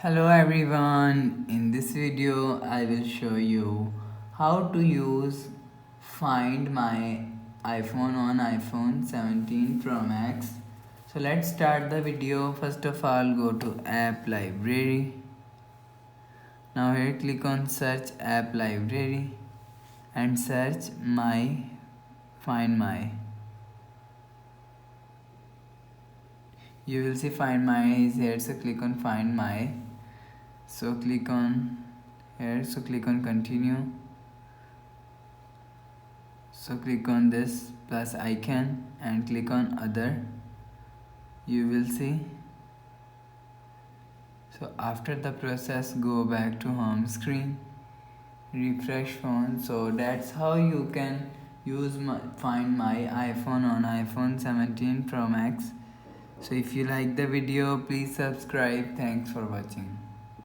Hello everyone, in this video I will show you how to use Find My iPhone on iPhone 17 Pro Max. So let's start the video. First of all, go to app library. Now here click on search app library and search Find My. You will see Find My is here, so click on Find My. So click on here, so click on continue. So click on this plus icon and click on other. You will see. So after the process, go back to home screen, refresh phone. So that's how you can Find My iPhone on iPhone 17 Pro Max. So if you like the video, please subscribe. Thanks for watching.